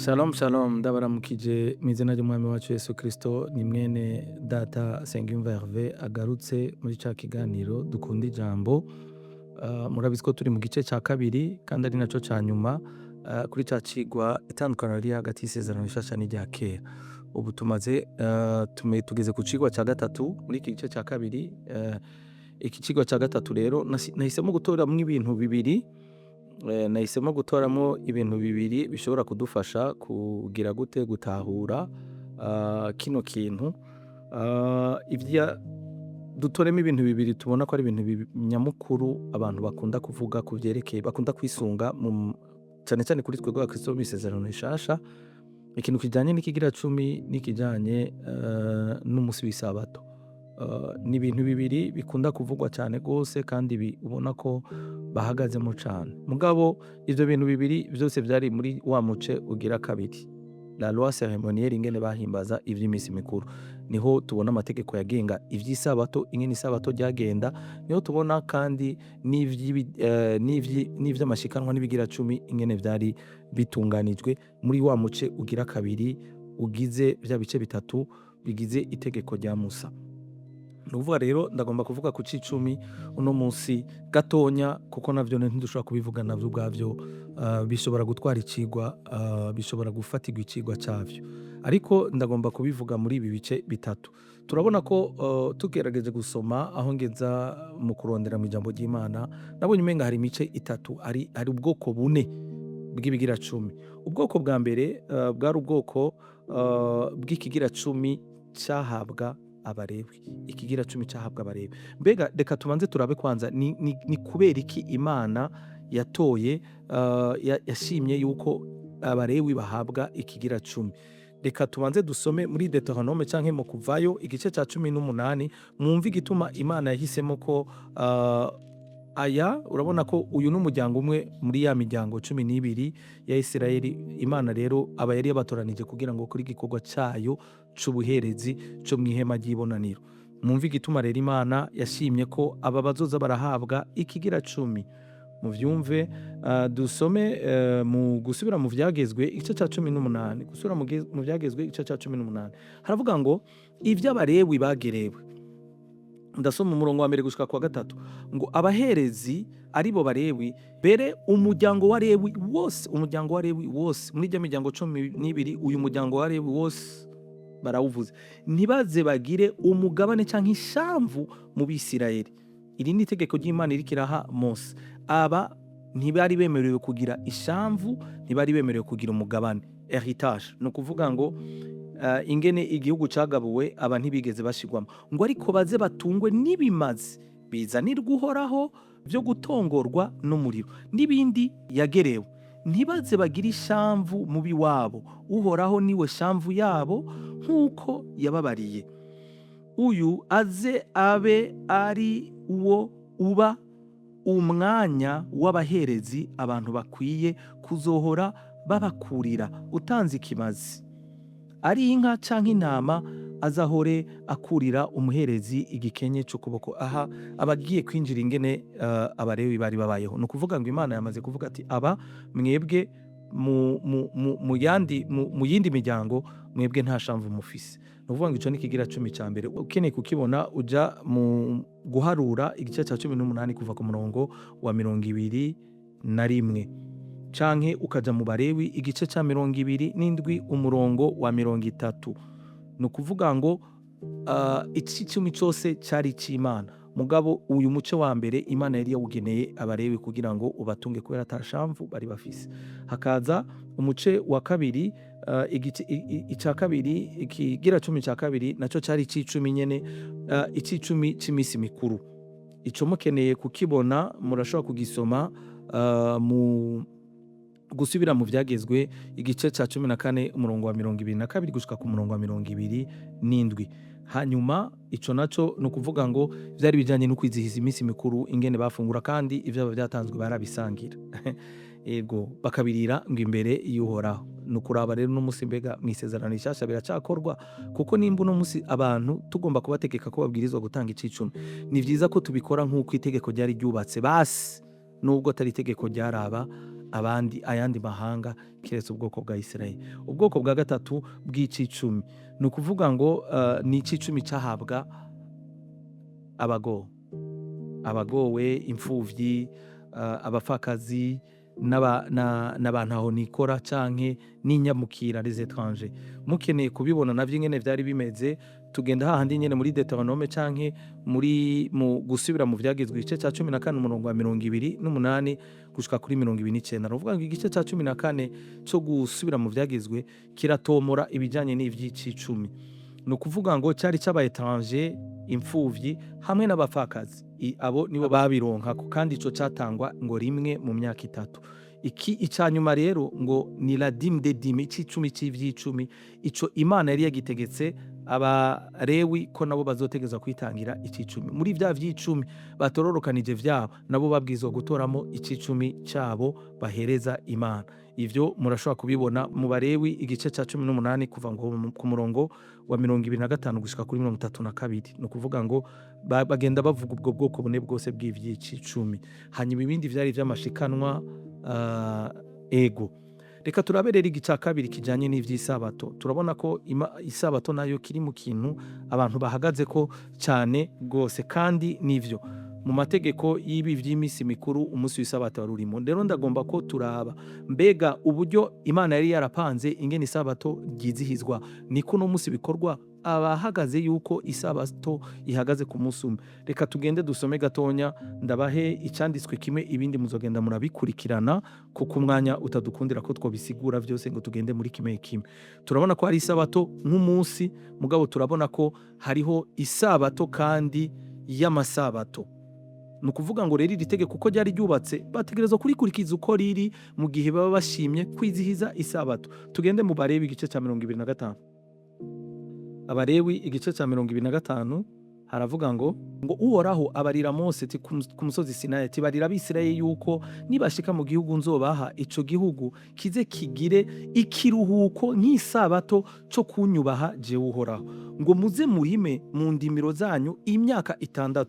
Shalom shalom ndabaramukije mu izina ry'umwami wacu Yesu Kristo ni mwene data Nsengiyumva Herve agarutse muri ca kiganiro dukunda ijambo. Murabizi ko turi mu gice ca kabiri kandi ari naco ca nyuma kuri ca cigwa itandukaniro riri hagati y'isezerano rishasha n'irya kera. Ubu tugeze ku cigwa ca gatatu muri iki gice ca kabiri. Iki cigwa ca gatatu rero nahisemo gutoramwo ibintu bibiri. Nahisemo gutoramo ibintu bibiri bishobora kudufasha kugira gute gutahura kino kintu. Dutoremo ibintu bibiri tubona ko ari ibintu nyamukuru abantu bakunda kuvuga ku vyerekeye, bakunda kwisunga cane cane kuri twebwe abakristo b'isezerano rishasha, ikintu kijanye n'ikigira cumi n'ikijanye n'umusi w'isabato. Ni ibintu bibiri bikunda kuvugwa cane gose kandi ubona ko bahagazemo cane. Mugabo ivyo bintu bibiri vyose vyari muri wa muce ugira kabiri, la loi cérémonielle, ingene bahimbaza ivy'imisi mikuru. Niho tubona amategeko yagenga ivy'isabato, ingene isabato ryagenda. Niho tubona kandi n'ivy'amashikanwa n'ibigira cumi ingene vyari bitunganijwe muri wa muce ugira kabiri ugize vya bice bitatu bigize itegeko rya Musa. Nuvuga rero ndagomba kuvuga ku c'icumi uno musi gatonya, kuko navyo ntidushobora kubivuga navyo ubwavyo, bishobora gutwara icigwa, bishobora gufatirwa icigwa cavyo, ariko ndagomba kubivuga muri ibi bice bitatu. Turabona ko tugerageje gusoma aho ngeza mu kurondera mu ijambo ry'Imana, nabonye umenga hari imice itatu, hari ubwoko bune bw'ibigira cumi. Ubwoko bwa mbere bwari ubwoko bw'ikigira cumi cahabwa Abalewi. Ikigira cumi cahabwa Abalewi. Mbega reka tubanze turabe kwanza ni kubera iki Imana yatoye, yashimye yuko Abalewi bahabwa ikigira cumi. Reka tubanze dusome muri Deuteronome canke mu Kuvayo igice ca 18, mwumve igituma Imana yahisemo ko urabona ko uyu n'umuryango umwe muri ya miryango 12 ya Isirayeli. Imana rero aba yari yabatoranije kugira ngo kuri igikorwa cayo c'ubuherezi co mw'ihema ry'ibonaniro. Mwumve igituma rero Imana yashimye ko aba bazoza barahabwa ikigira cumi. Muvyumve. Dusome mu gusubira mu vyagezwe igice ca 18. Gusubira mu vyagezwe igice ca 18 haravuga ngo ivy'Abalewi bagerewe. Ndasoma umurongo wa mbere gushika kwa gatatu ngo abaherezi aribo Balewi, bere umuryango wa Lewi wose, umuryango wa Lewi wose muri rya miryango 12, uyu muryango wa Lewi wose barawuvuze, ntibaze bagire umugabane canke ishamvu mu Bisirayeli. Iri ni itegeko ry'Imana irikiraha Mose. Aba ntibari bemerewe kugira ishamvu, ntibari bemerewe kugira umugabane, heritage. No kuvuga ngo ingene igihugu cagabuwe aba ntibigeze bashigwamo, ngo ariko baze batungwe n'ibimazi bizanirwa Uhoraho vyo gutongorwa n'umuriro n'ibindi yagerewe. Ntibaze bagira ishamvu mubi wabo, Uhoraho niwe shamvu yabo nk'uko yababariye. Uyu aze abe ari uwo uba umwanya w'abaherezi abantu bakwiye kuzohora babakurira. Utanze ikimazi ari inka canke intama, azahore akurira umuherezi igikenye c'ukuboko. Aha abagiye kwinjira ingene Abalewi bari babayeho. No kuvuga ngo Imana yamaze kuvuga ati aba mwebwe mu yindi miryango mwebwe nta shamvu mufise. No kuvuga ngo ico ni ikigira cumi ca mbere. Ukeneye kukibona uja mu guharura igice ca 18 kuva ku murongo wa 21 canke ukaja mu Balewi igice ca 27 umurongo wa 30. No kuvuga ngo iki cumi cose cari c'Imana, mugabo uyu muce wa mbere Imana yari yawugeneye Abalewi kugira ngo ubatunge kubera ata shamvu bari bafise. Hakaza umuce wa kabiri, ica kabiri, ikigira cumi ca kabiri naco cari c'icumi nyene, ic'icumi c'imisi mikuru. Ico mukeneye kukibona murashobora kugisoma mu gusubira mu vyagezwe igice ca 14 umurongo wa 22 gushika ku murongo wa 27. Hanyuma ico naco no kuvuga ngo vyari bijanye no kwizihiza imisi mikuru, ingene bafungura kandi ivyo byatanzwe barabisangira ego bakabirira ngo imbere y'Uhoraho. No kuraba rero no musi mbega mwisezerano rishasha biracakorwa, kuko nimba uno musi abantu tugomba kubategeka ko babwirizwa gutanga icicumi, ni vyiza ko tubikora nk'uko itegeko ryari ryubatse basi, nubwo atari itegeko ryaraba ayandi mahanga keretse ubwoko bwa Isirayeli. Ubwoko bwa gatatu bw'icicumi ni ukuvuga ngo ni icicumi cyahabwa abagowe, imfuvyi, abapfakazi n'abantu aho nikora canke n'inyamukira les étrangers. Mukeneye kubibona navyo ingene vyari bimeze, tugenda hahandi nyene muri Deuteronome canke mu gusubira mu vyagizwe igice ca 14 umurongo wa 28 gushika kuri 29. Ruvuga ngo igice ca 14 co gusubira mu vyagizwe kiratomora ibijanye n'ivy'icicumi. Ni ukuvuga ngo cyari c'aba étranger, imfuvyi hamwe n'abapfakazi. Abo nibo babironka kandi ico catangwa ngo rimwe mu myaka 3. Icanyuma rero ngo ni la dîme des dîmes, icicumi c'ivyicumi, ico Imana yari yagitegetse Abalewi ko nabo bazotegeza kwitangira icicumi. Muri vya vy'icumi batororokanije vyabo, nabo babwizwa gutoramo icicumi cabo bahereza Imana. Ivyo murashobora kubibona mu Balewi igice ca 18 kuva ngo ku murongo wa 25 gushika kuri 32. Ni ukuvuga ngo bagenda bavuga ubwo bwoko bune bwose bw'ivy'icicumi. Hanyuma ibindi vyari vy'amashikanwa ego. Reka turaberera igice kabiri kijanye n'ivy'isabato. Turabona ko isabato nayo kiri mu kintu abantu bahagaze ko cyane gose, kandi nivyo mu mategeko y'ibi vy'imisi mikuru umunsi w'isabato warurimo. Rero ndagomba ko turaba mbega uburyo Imana yari yarapanze ingene isabato ryizihizwa niko no munsi bikorwa, abahagaze yuko isabato ihagaze ku munsi umwe. Reka tugende dusome gatonya, ndabahe icanditswe kimwe, ibindi muzogenda murabikurikirana kuko umwanya utadukundira ko twobisigura vyose ngo tugende muri kimwe kimwe. Turabona ko hari isabato nk'umunsi, mugabo turabona ko hariho isabato kandi y'amasabato. Ni ukuvuga ngo rero iri tegeko uko ryari ryubatse bategerezwa kurikurikiza uko riri mu gihe baba bashimye kwizihiza isabato. Tugende mu Balewi igice ca 25. Abalewi igice ca 25 haravuga ngo Uhoraho abarira Mose ku musozi Sinayi ati barira Abisirayeli yuko nibashika mu gihugu nzobaha, ico gihugu kize kigire ikiruhuko nk'isabato co kunyubaha jewe Uhoraho, ngo muze murime mu ndimiro zanyu imyaka 6,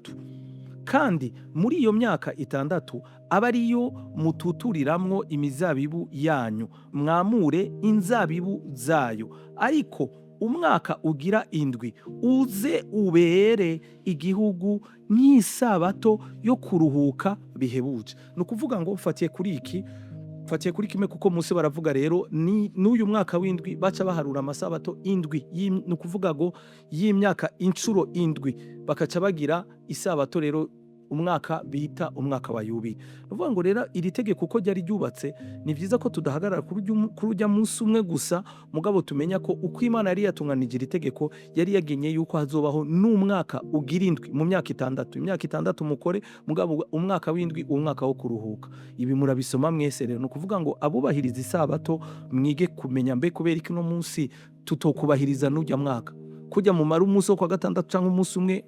kandi muri iyo myaka 6 aba ariyo mututuriramwo imizabibu yanyu, mwamure inzabibu zayo, ariko umwaka ugira 7 uze ubere igihugu nk'isabato yo kuruhuka bihebuje. Ni ukuvuga ngo ufatiye kuri kimwe kuko Mose baravuga rero n'uyu mwaka w'7 baca baharura amasabato 7, ni ukuvuga ngo y'imyaka incuro 7 bakaca bagira isabato rero umwaka bita umwaka wa Yubile. Nuvuga ngo rero iri tegeko uko ryari ryubatse ni vyiza ko tudahagarara kuri urya munsi umwe gusa, mugabo tumenya ko uko Imana yari yatunganije iri tegeko yari yagenye yuko hazobaho n'umwaka ugira 7 mu myaka 6. Imyaka 6 mukore, mugabo umwaka w'7 umwaka wo kuruhuka. Ibi murabisoma mwese rero. Ni ukuvuga ngo abubahiriza isabato mwige kumenya mbe kubera iki no munsi tutokubahiriza n'urya mwaka, kujya mu mara umunsi wo kwa 6 canke umunsi umwe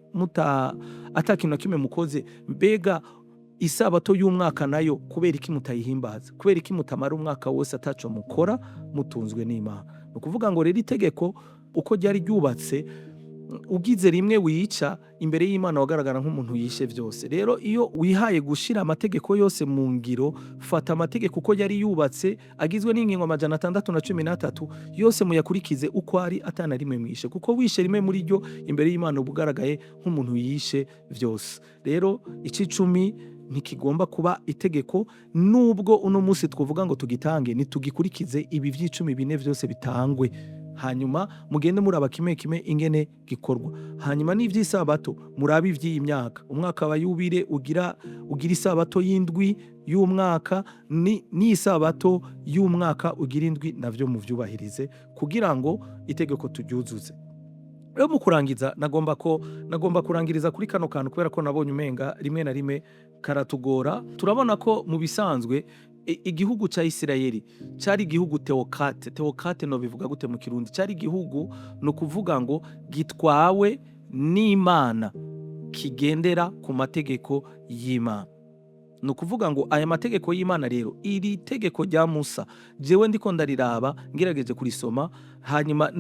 atakintu kimwe mukoze. Mbega isabato y'umwaka nayo kubera iki mutayihimbaza, kubera iki mutamara umwaka wose ataco mukora mutunzwe n'Imana. Ni ukuvuga ngo rero itegeko uko ryari ryubatse, ugize rimwe wica imbere y'Imana wagaragara nk'umuntu yishe vyose. Rero iyo wihaye gushira amategeko yose mu ngiro, fata amategeko uko yari yubatse agizwe n'ingingo 613 yose muyakurikize uko ari, atana rimwe mwishe, kuko wishe rimwe muri ryo imbere y'Imana ubugaragaye nk'umuntu yishe vyose. Rero icicumi ntikigomba kuba itegeko, nubwo uno munsi twovuga ngo tugitange, nitugikurikize ibi vy'icumi bine vyose bitangwe, hanyuma mugende muraba kimwe ingene gikorwa. Hanyuma n'ivy'isabato murabe ivy'iyi myaka, umwaka wa Yubile ugira isabato y'indwi y'umwaka, n'isabato y'umwaka ugira 7 navyo muvyubahirize kugira ngo itegeko turyuzuze. Rero mu kurangiza nagomba kurangiriza kuri kano kantu kubera ko nabonye umenga rimwe na rimwe karatugora. Turabona ko mu bisanzwe igihugu ca Isirayeli cari igihugu teokate no bivuga gute mu Kirundi? Cari igihugu no kuvuga ngo gitwawe n'Imana, kigendera ku mategeko y'Imana. ni ukuvuga ngo aya mategeko y'Imana rero, iri tegeko rya Musa jewe ndiko ndariraba ngerageje kurisoma, hanyuma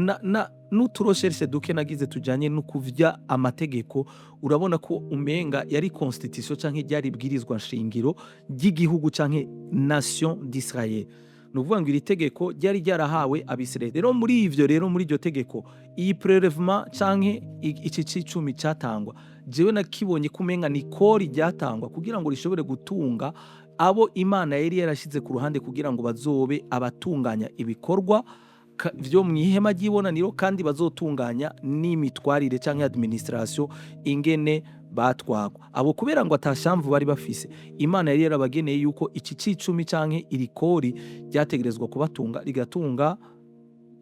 n'uturoshereshe duke nagize tujanye no kuvya amategeko, urabona ko umenga yari constitution canke ryari ibwirizwa nshingiro ry'igihugu canke nation d'Israël. Ni ukuvuga ngo iri tegeko ryari ryarahawe Abisirayeli. Rero muri ivyo rero, muri iryo tegeko, iyi prelevement canke iki c'icumi catangwa, jewe nakibonye kumenga ni kori ryatangwa kugira ngo rishobore gutunga abo Imana yari yarashize ku ruhande kugira ngo bazobe abatunganya ibikorwa vyo mw'ihema ry'ibonaniro, kandi bazotunganya n'imitwarire canke administration ingene batwagwa. Abo kubera ngo atashamvu bari bafise, Imana yari yarabageneye yuko iki c'icumi canke iri kori ryategerezwa kubatunga,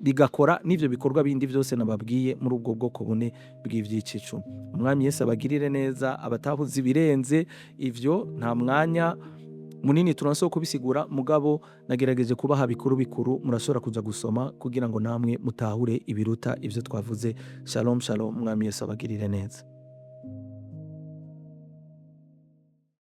rigakora n'ivyo bikorwa bindi vyose nababwiye muri ubwo bwoko bune bw'ivy'icicumi. Umwami Yesu abagirire neza, abatahuze ibirenze ivyo nta mwanya munini turanso kubisigura, mugabo nagerageje kubaha bikuru bikuru, murashobora kuja gusoma kugira ngo namwe mutahure ibiruta ivyo twavuze. Shalom shalom, umwami Yesu abagirire neza.